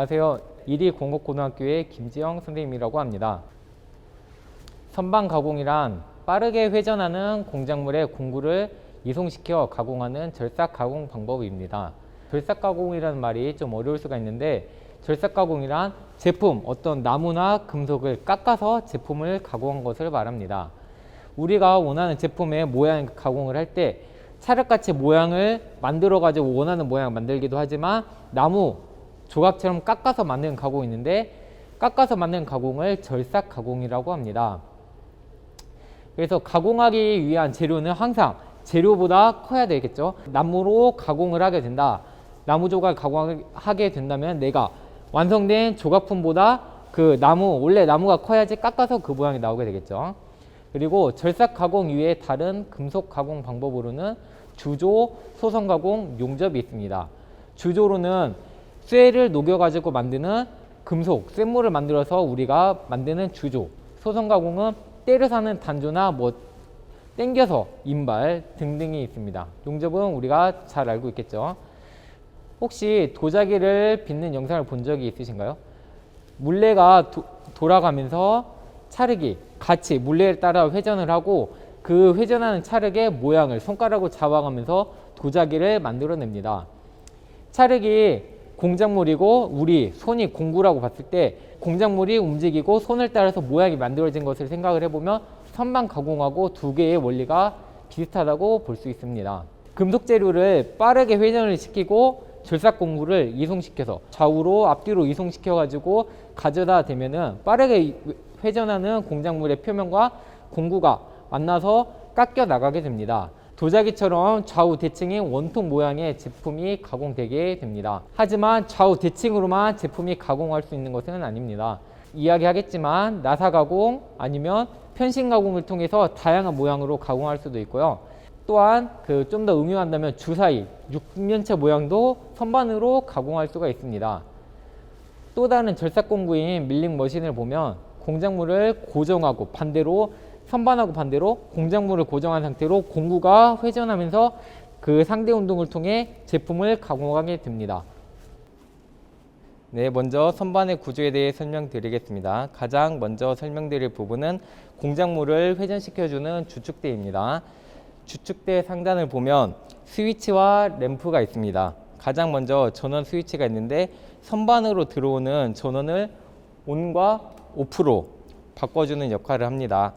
안녕하세요. 이리공업고등학교의 김지영 선생님이라고 합니다. 선반 가공이란 빠르게 회전하는 공작물의 공구를 이송시켜 가공하는 절삭 가공 방법입니다. 절삭 가공이라는 말이 좀 어려울 수가 있는데, 절삭 가공이란 제품, 어떤 나무나 금속을 깎아서 제품을 가공한 것을 말합니다. 우리가 원하는 제품의 모양 가공을 할 때 찰흙같이 모양을 만들어 가지고 원하는 모양을 만들기도 하지만, 나무 조각처럼 깎아서 만드는 가공이 있는데, 깎아서 만드는 가공을 절삭 가공이라고 합니다. 그래서 가공하기 위한 재료는 항상 재료보다 커야 되겠죠. 나무로 가공을 하게 된다. 나무 조각을 가공하게 된다면 내가 완성된 조각품보다 그 나무, 원래 나무가 커야지 깎아서 그 모양이 나오게 되겠죠. 그리고 절삭 가공 이외에 다른 금속 가공 방법으로는 주조, 소선 가공, 용접이 있습니다. 주조로는 쇠를 녹여가지고 만드는 금속, 쇳물을 만들어서 우리가 만드는 주조. 소선 가공은 때려서 하는 단조나 당겨서 인발 등등이 있습니다. 용접은 우리가 잘 알고 있겠죠. 혹시 도자기를 빚는 영상을 본 적이 있으신가요? 물레가 돌아가면서 찰흙이 같이 물레를 따라 회전을 하고, 그 회전하는 찰흙의 모양을 손가락으로 잡아가면서 도자기를 만들어냅니다. 찰흙이 공작물이고 우리 손이 공구라고 봤을 때 공작물이 움직이고 손을 따라서 모양이 만들어진 것을 생각을 해보면 선반 가공하고 두 개의 원리가 비슷하다고 볼 수 있습니다. 금속 재료를 빠르게 회전을 시키고 절삭 공구를 이송시켜서 좌우로 앞뒤로 이송시켜 가지고 가져다 대면은 빠르게 회전하는 공작물의 표면과 공구가 만나서 깎여 나가게 됩니다. 도자기처럼 좌우 대칭인 원통 모양의 제품이 가공되게 됩니다. 하지만 좌우 대칭으로만 제품이 가공할 수 있는 것은 아닙니다. 이야기하겠지만 나사 가공 아니면 편심 가공을 통해서 다양한 모양으로 가공할 수도 있고요. 또한 좀 더 응용한다면 주사위, 육면체 모양도 선반으로 가공할 수가 있습니다. 또 다른 절삭 공구인 밀링 머신을 보면 공작물을 고정하고 반대로, 선반하고 반대로 공작물을 고정한 상태로 공구가 회전하면서 그 상대 운동을 통해 제품을 가공하게 됩니다. 네, 먼저 선반의 구조에 대해 설명드리겠습니다. 가장 먼저 설명드릴 부분은 공작물을 회전시켜주는 주축대입니다. 주축대 상단을 보면 스위치와 램프가 있습니다. 가장 먼저 전원 스위치가 있는데, 선반으로 들어오는 전원을 온과 오프로 바꿔주는 역할을 합니다.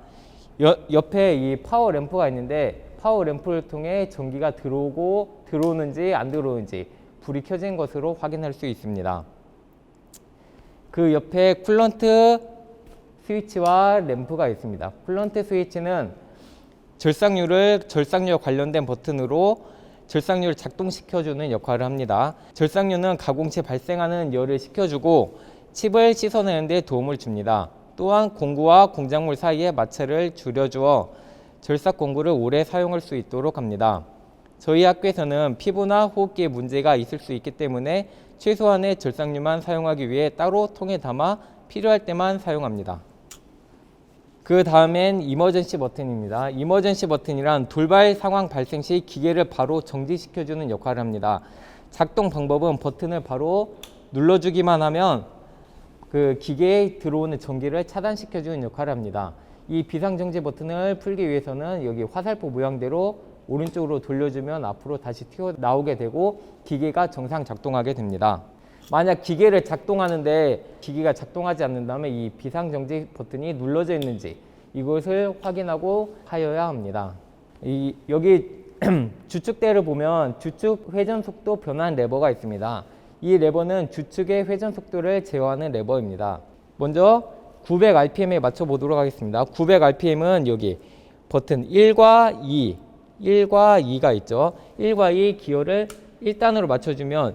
옆에 이 파워 램프가 있는데, 파워 램프를 통해 전기가 들어오는지 안 들어오는지 불이 켜진 것으로 확인할 수 있습니다. 그 옆에 쿨런트 스위치와 램프가 있습니다. 쿨런트 스위치는 절삭류와 관련된 버튼으로 절삭류를 작동시켜주는 역할을 합니다. 절삭류는 가공시 발생하는 열을 식혀주고 칩을 씻어내는 데 도움을 줍니다. 또한 공구와 공작물 사이의 마찰을 줄여주어 절삭 공구를 오래 사용할 수 있도록 합니다. 저희 학교에서는 피부나 호흡기에 문제가 있을 수 있기 때문에 최소한의 절삭류만 사용하기 위해 따로 통에 담아 필요할 때만 사용합니다. 그 다음엔 이머전시 버튼입니다. 이머전시 버튼이란 돌발 상황 발생 시 기계를 바로 정지시켜주는 역할을 합니다. 작동 방법은 버튼을 바로 눌러주기만 하면 그 기계에 들어오는 전기를 차단시켜주는 역할을 합니다. 이 비상정지 버튼을 풀기 위해서는 여기 화살표 모양대로 오른쪽으로 돌려주면 앞으로 다시 튀어나오게 되고 기계가 정상 작동하게 됩니다. 만약 기계를 작동하는데 기계가 작동하지 않는다면 이 비상정지 버튼이 눌러져 있는지 이것을 확인하고 하여야 합니다. 여기 주축대를 보면 주축 회전 속도 변환 레버가 있습니다. 이 레버는 주축의 회전 속도를 제어하는 레버입니다. 먼저 900rpm에 맞춰 보도록 하겠습니다. 900rpm은 여기 버튼 1과 2가 있죠. 1과 2 기어를 1단으로 맞춰주면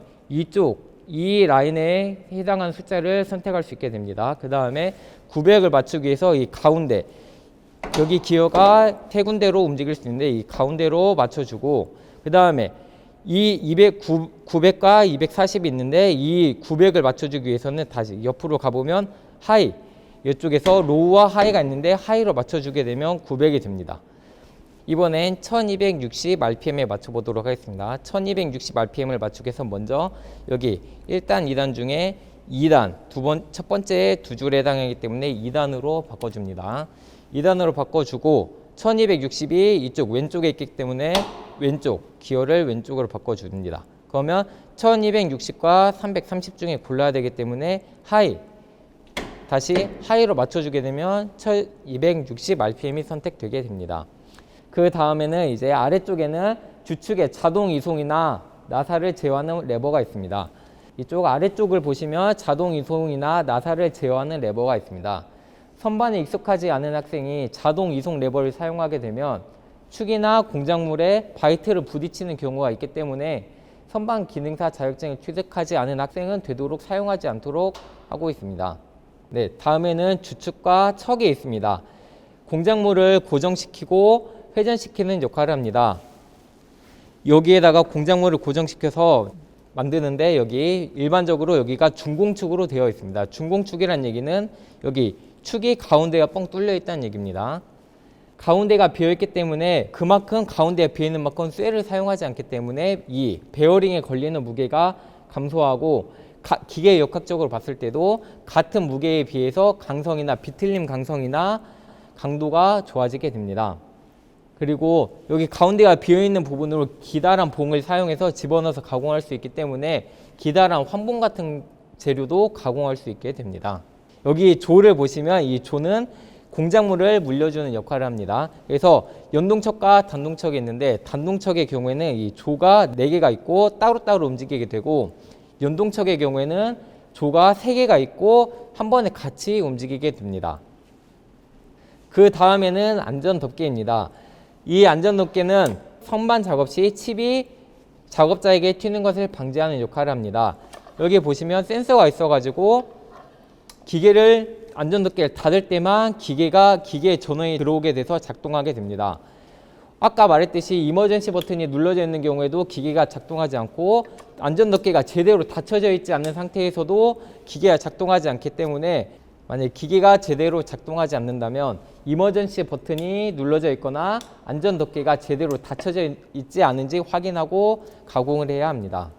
이 라인에 해당하는 숫자를 선택할 수 있게 됩니다. 그 다음에 900을 맞추기 위해서 이 가운데, 여기 기어가 세 군데로 움직일 수 있는데 이 가운데로 맞춰주고, 그 다음에 이 900과 240이 있는데 이 900을 맞춰주기 위해서는 다시 옆으로 가보면 하이, 이쪽에서 로우와 하이가 있는데 하이로 맞춰주게 되면 900이 됩니다. 이번엔 1260rpm에 맞춰보도록 하겠습니다. 1260rpm을 맞추기 위해서 먼저 여기 1단, 2단 중에 2단, 첫 번째 두 줄에 해당하기 때문에 2단으로 바꿔줍니다. 2단으로 바꿔주고 1260이 이쪽 왼쪽에 있기 때문에 왼쪽, 기호를 왼쪽으로 바꿔줍니다. 그러면 1260과 330 중에 골라야 되기 때문에 하이, 다시 하이로 맞춰주게 되면 1260 RPM이 선택되게 됩니다. 그 다음에는 이제 아래쪽에는 주축에 자동 이송이나 나사를 제어하는 레버가 있습니다. 이쪽 아래쪽을 보시면 자동 이송이나 나사를 제어하는 레버가 있습니다. 선반에 익숙하지 않은 학생이 자동 이송 레버를 사용하게 되면 축이나 공작물에 바이트를 부딪히는 경우가 있기 때문에 선반 기능사 자격증을 취득하지 않은 학생은 되도록 사용하지 않도록 하고 있습니다. 네, 다음에는 주축과 척이 있습니다. 공작물을 고정시키고 회전시키는 역할을 합니다. 여기에다가 공작물을 고정시켜서 만드는데 여기 일반적으로 여기가 중공축으로 되어 있습니다. 중공축이란 얘기는 여기 축이 가운데가 뻥 뚫려 있다는 얘기입니다. 가운데가 비어있기 때문에 그만큼 가운데가 비어있는 만큼 쇠를 사용하지 않기 때문에 이 베어링에 걸리는 무게가 감소하고 기계 역학적으로 봤을 때도 같은 무게에 비해서 강성이나 비틀림 강성이나 강도가 좋아지게 됩니다. 그리고 여기 가운데가 비어있는 부분으로 기다란 봉을 사용해서 집어넣어서 가공할 수 있기 때문에 기다란 환봉 같은 재료도 가공할 수 있게 됩니다. 여기 조를 보시면 이 조는 공작물을 물려주는 역할을 합니다. 그래서 연동척과 단동척이 있는데 단동척의 경우에는 이 조가 4개가 있고 따로따로 움직이게 되고 연동척의 경우에는 조가 3개가 있고 한 번에 같이 움직이게 됩니다. 그 다음에는 안전덮개입니다. 이 안전덮개는 선반 작업 시 칩이 작업자에게 튀는 것을 방지하는 역할을 합니다. 여기 보시면 센서가 있어가지고 기계를 안전덮개를 닫을 때만 기계에 전원이 들어오게 돼서 작동하게 됩니다. 아까 말했듯이 이머전시 버튼이 눌러져 있는 경우에도 기계가 작동하지 않고 안전덮개가 제대로 닫혀져 있지 않는 상태에서도 기계가 작동하지 않기 때문에 만약에 기계가 제대로 작동하지 않는다면 이머전시 버튼이 눌러져 있거나 안전덮개가 제대로 닫혀져 있지 않은지 확인하고 가공을 해야 합니다.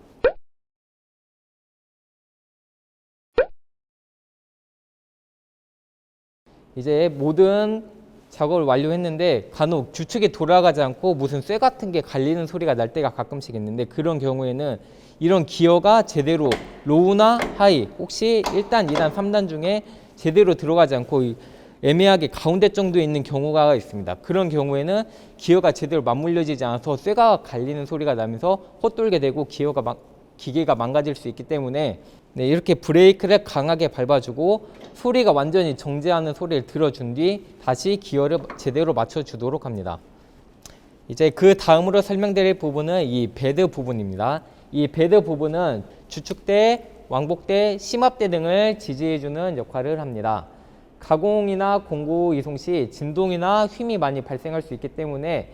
이제 모든 작업을 완료했는데 간혹 주축이 돌아가지 않고 무슨 쇠 같은 게 갈리는 소리가 날 때가 가끔씩 있는데 그런 경우에는 이런 기어가 제대로 로우나 하이 혹시 1단, 2단, 3단 중에 제대로 들어가지 않고 애매하게 가운데 정도에 있는 경우가 있습니다. 그런 경우에는 기어가 제대로 맞물려지지 않아서 쇠가 갈리는 소리가 나면서 헛돌게 되고 기계가 망가질 수 있기 때문에 네, 이렇게 브레이크를 강하게 밟아주고 소리가 완전히 정지하는 소리를 들어준 뒤 다시 기어를 제대로 맞춰주도록 합니다. 이제 그 다음으로 설명드릴 부분은 이 베드 부분입니다. 이 베드 부분은 주축대, 왕복대, 심압대 등을 지지해주는 역할을 합니다. 가공이나 공구 이송 시 진동이나 휨이 많이 발생할 수 있기 때문에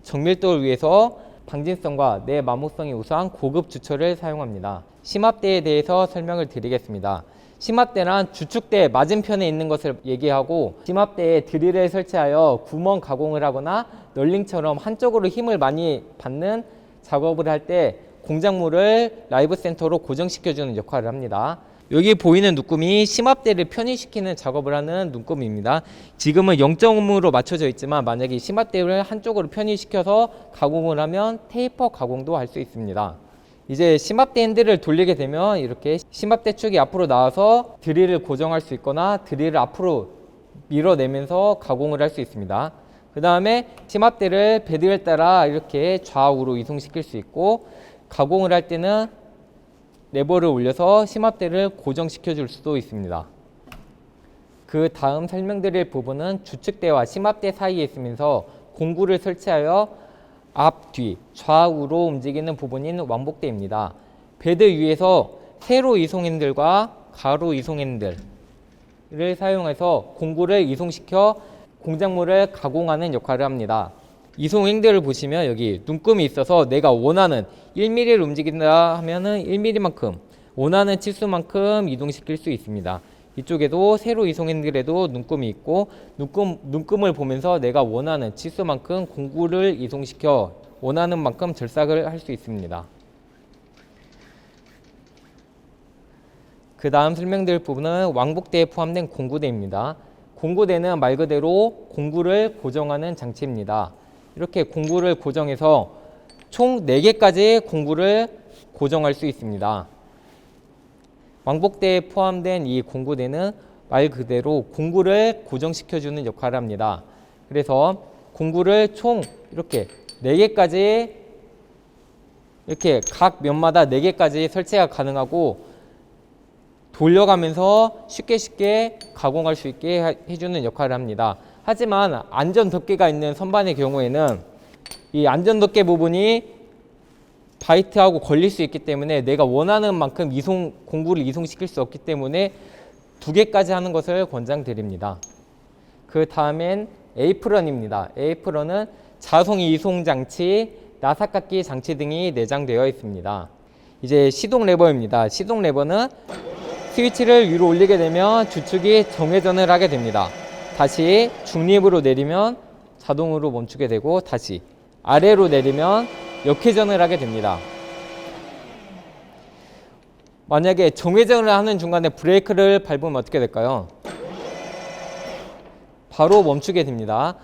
정밀도를 위해서 방진성과 내마모성이 우수한 고급 주철을 사용합니다. 심압대에 대해서 설명을 드리겠습니다. 심압대란 주축대 맞은편에 있는 것을 얘기하고 심압대에 드릴을 설치하여 구멍 가공을 하거나 널링처럼 한쪽으로 힘을 많이 받는 작업을 할 때 공작물을 라이브 센터로 고정시켜주는 역할을 합니다. 여기 보이는 눈금이 심압대를 편의시키는 작업을 하는 눈금입니다. 지금은 0점으로 맞춰져 있지만 만약에 심압대를 한쪽으로 편의시켜서 가공을 하면 테이퍼 가공도 할 수 있습니다. 이제 심압대 핸들을 돌리게 되면 이렇게 심압대 축이 앞으로 나와서 드릴을 고정할 수 있거나 드릴을 앞으로 밀어내면서 가공을 할 수 있습니다. 그 다음에 심압대를 베드를 따라 이렇게 좌우로 이송시킬 수 있고 가공을 할 때는 레버를 올려서 심압대를 고정시켜 줄 수도 있습니다. 그 다음 설명드릴 부분은 주축대와 심압대 사이에 있으면서 공구를 설치하여 앞, 뒤, 좌우로 움직이는 부분인 왕복대입니다. 베드 위에서 세로 이송 핸들과 가로 이송 핸들을 사용해서 공구를 이송시켜 공작물을 가공하는 역할을 합니다. 이송 핸들을 보시면 여기 눈금이 있어서 내가 원하는 1mm를 움직인다 하면은 1mm만큼 원하는 치수만큼 이동시킬 수 있습니다. 이쪽에도 세로 이송 핸들에도 눈금이 있고 눈금을 보면서 내가 원하는 치수만큼 공구를 이송시켜 원하는 만큼 절삭을 할 수 있습니다. 그 다음 설명드릴 부분은 왕복대에 포함된 공구대입니다. 공구대는 말 그대로 공구를 고정하는 장치입니다. 이렇게 공구를 고정해서 총 4개까지 공구를 고정할 수 있습니다. 왕복대에 포함된 이 공구대는 말 그대로 공구를 고정시켜주는 역할을 합니다. 그래서 공구를 총 이렇게 4개까지 이렇게 각 면마다 4개까지 설치가 가능하고 돌려가면서 쉽게 가공할 수 있게 해주는 역할을 합니다. 하지만 안전 덮개가 있는 선반의 경우에는 이 안전 덮개 부분이 바이트하고 걸릴 수 있기 때문에 내가 원하는 만큼 공구를 이송시킬 수 없기 때문에 2개까지 하는 것을 권장드립니다. 그 다음엔 에이프런입니다. 에이프런은 자동 이송 장치, 나사깎이 장치 등이 내장되어 있습니다. 이제 시동 레버입니다. 시동 레버는 스위치를 위로 올리게 되면 주축이 정회전을 하게 됩니다. 다시 중립으로 내리면 자동으로 멈추게 되고 다시 아래로 내리면 역회전을 하게 됩니다. 만약에 정회전을 하는 중간에 브레이크를 밟으면 어떻게 될까요? 바로 멈추게 됩니다.